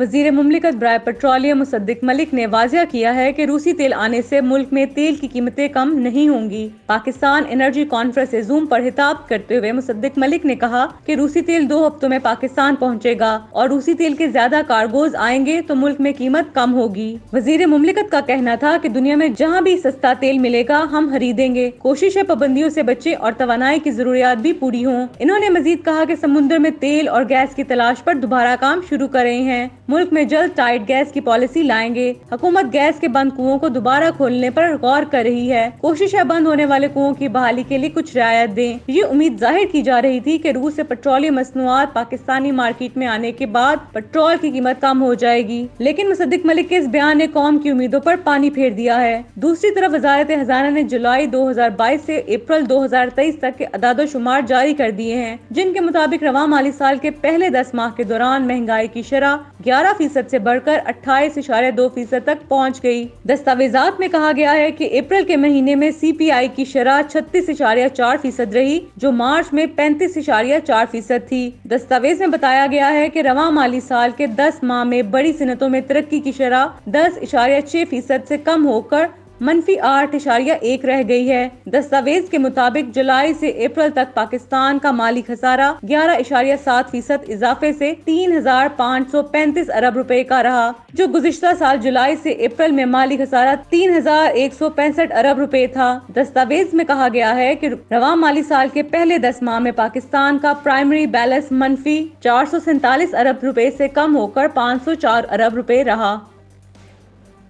وزیر مملکت برائے پیٹرولیم مصدق ملک نے واضح کیا ہے کہ روسی تیل آنے سے ملک میں تیل کی قیمتیں کم نہیں ہوں گی۔ پاکستان انرجی کانفرنس سے زوم پر خطاب کرتے ہوئے مصدق ملک نے کہا کہ روسی تیل 2 ہفتوں میں پاکستان پہنچے گا اور روسی تیل کے زیادہ کارگوز آئیں گے تو ملک میں قیمت کم ہوگی۔ وزیر مملکت کا کہنا تھا کہ دنیا میں جہاں بھی سستا تیل ملے گا ہم خریدیں گے، کوشش ہے پابندیوں سے بچیں اور توانائی کی ضروریات بھی پوری ہوں۔ انہوں نے مزید کہا کہ سمندر میں تیل اور گیس کی تلاش پر دوبارہ کام شروع کر رہے ہیں، ملک میں جلد ٹائٹ گیس کی پالیسی لائیں گے۔ حکومت گیس کے بند کنوؤں کو دوبارہ کھولنے پر غور کر رہی ہے، کوشش ہے بند ہونے والے کنوؤں کی بحالی کے لیے کچھ رعایت دیں۔ یہ امید ظاہر کی جا رہی تھی کہ روس سے پیٹرولیم مصنوعات پاکستانی مارکیٹ میں آنے کے بعد پیٹرول کی قیمت کم ہو جائے گی، لیکن مصدق ملک کے اس بیان نے قوم کی امیدوں پر پانی پھیر دیا ہے۔ دوسری طرف وزارت خزانہ نے جولائی 2022 سے اپریل 2023 تک کے اعداد و شمار جاری کر دیے ہیں، جن کے مطابق رواں مالی سال کے پہلے 10 ماہ کے دوران مہنگائی کی شرح 11% سے بڑھ کر 28.2% تک پہنچ گئی۔ دستاویزات میں کہا گیا ہے کہ اپریل کے مہینے میں CPI کی شرح 36.4% رہی، جو مارچ میں 35.4% تھی۔ دستاویز میں بتایا گیا ہے کہ رواں مالی سال کے 10 ماہ میں بڑی صنعتوں میں ترقی کی شرح 10.6% سے کم ہو کر -8.1 رہ گئی ہے۔ دستاویز کے مطابق جولائی سے اپریل تک پاکستان کا مالی خسارہ 11.7% اضافے سے 3,535 ارب روپے کا رہا، جو گزشتہ سال جولائی سے اپریل میں مالی خسارہ 3,165 ارب روپے تھا۔ دستاویز میں کہا گیا ہے کہ رواں مالی سال کے پہلے 10 ماہ میں پاکستان کا پرائمری بیلنس -447 ارب روپے سے کم ہو کر 504 ارب روپے رہا۔